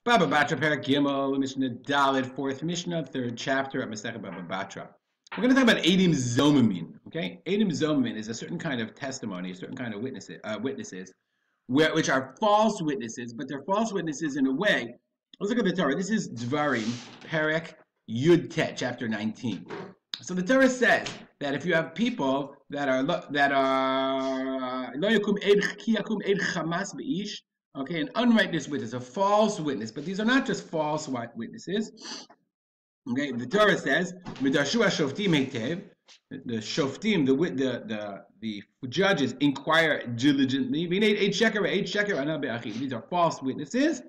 Baba Batra Parak Gimel, Mishnah Daled, fourth Mishnah, third chapter at Masechet Baba Batra. We're going to talk about Eidim Zomamin. Okay, Eidim Zomamin is a certain kind of testimony, a certain kind of witnesses, which are false witnesses, but they're false witnesses in a way. Let's look at the Torah. This is Dvarim Perek Yud Tet, chapter 19. So the Torah says that if you have people that are lo yakum eid chamas beish. Okay, an unrighteous witness, a false witness, but these are not just false witnesses. Okay, the Torah says, "Midarshu shoftim heitev." The shoftim, the judges inquire diligently. These are false witnesses.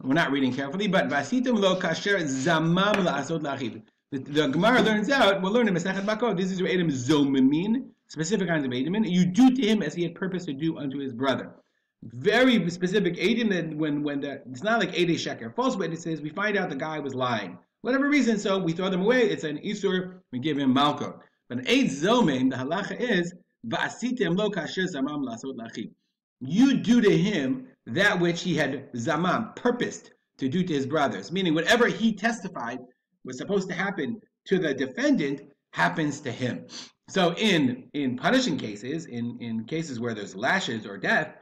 We're not reading carefully, but vasitum lo kasher zamam la'asot lachiv. The Gemara learns out. We'll learn in Masechet Makot. This is your edim zomamin, specific kinds of edim. You do to him as he had purpose to do unto his brother. Very specific edim. It's not like edei sheker, false witnesses. We find out the guy was lying, whatever reason. So we throw them away. It's an isur. We give him malkot. But an eid zomin, the halacha is vasitem lo kasher zamam la'asot lachiv. You do to him that which he had zamam, purposed to do to his brothers. Meaning whatever he testified was supposed to happen to the defendant happens to him. So in punishing cases, in cases where there's lashes or death,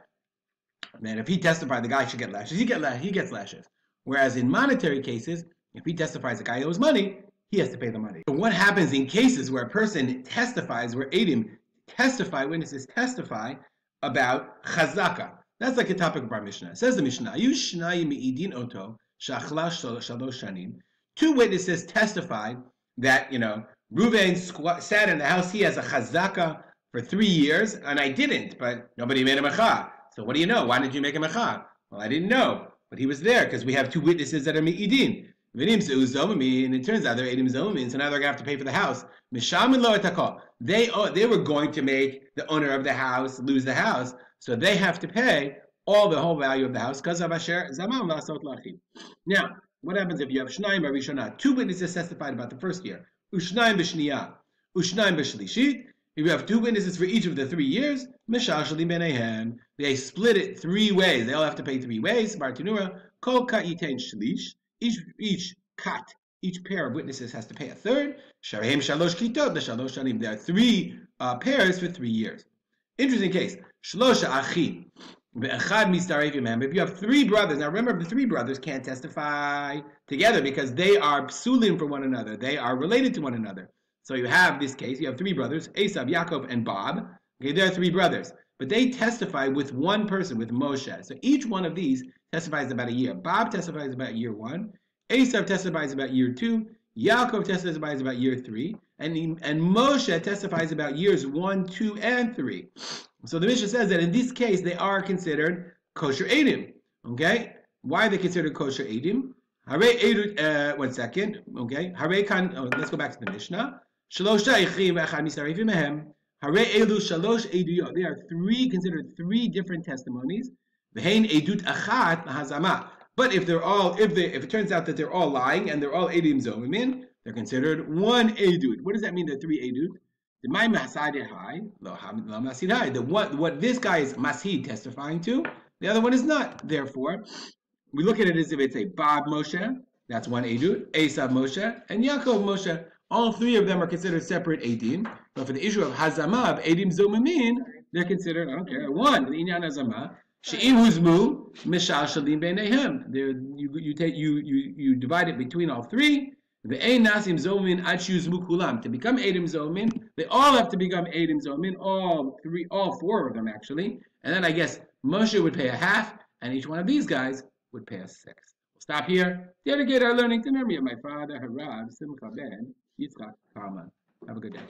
man, if he testified the guy should get lashes, he gets lashes. Whereas in monetary cases, if he testifies the guy owes money, he has to pay the money. But what happens in cases where a person testifies, where Adim testify, witnesses testify about Chazakah? That's like a topic of our Mishnah. It says the Mishnah, two witnesses testified that, Reuven sat in the house, he has a Chazakah for 3 years, and I didn't, but nobody made a mechah. So what do you know? Why did you make a mechah? Well, I didn't know, but he was there because we have two witnesses that are me'idin. And it turns out they're edim zomamin, so now they're going to have to pay for the house. They were going to make the owner of the house lose the house, so they have to pay the whole value of the house because of asher zamam la'asot lachiv. Now, what happens if you have Shnayim Barishonah? Two witnesses testified about the first year. Ushnayim b'shniyah, Ushnayim b'shlishit. If you have two witnesses for each of the 3 years, Mishashalim beneihem, they split it 3 ways. They all have to pay 3 ways. Bartanura, kol kat yitain shlish. Each pair of witnesses has to pay a third. Sharehem shalosh kitot, the shalosh shanim. There are 3 pairs for 3 years. Interesting case. Shlosha achim. If you have 3 brothers, now remember the 3 brothers can't testify together because they are psulim for one another. They are related to one another. So you have this case, you have 3 brothers, Esav, Yaakov, and Bob. Okay, there are 3 brothers. But they testify with one person, with Moshe. So each one of these testifies about a year. Bob testifies about year 1. Esav testifies about year 2. Yaakov testifies about year 3. And Moshe testifies about years 1, 2, and 3. So the Mishnah says that in this case, they are considered kosher edim. Okay? Why are they considered kosher edim? One second. Okay? Let's go back to the Mishnah. They are considered 3 different testimonies. But if it turns out that they're all lying and they're all edim zomamin, they're considered 1 edut. What does that mean? The 3 edut. What this guy is masid testifying to, the other one is not. Therefore, we look at it as if it's a Bob Moshe, that's 1 edut, Esav Moshe, and Yaakov Moshe. All 3 of them are considered separate edim. But for the issue of hazama, of edim zomamin, they're considered, I don't care, 1, the inyan hazama, she'im huzmu, mishal shalim beineihem. You divide it between all 3. The ein nasim zomin ad shuzmu kulam. To become edim zomin, they all have to become edim zomin. All 4 of them actually. And then I guess Moshe would pay a half, and each one of these guys would pay a 6th. We'll stop here. Dedicate our learning to memory of my father, Harav Simcha ben Yitzchak Kalman. Have a good day.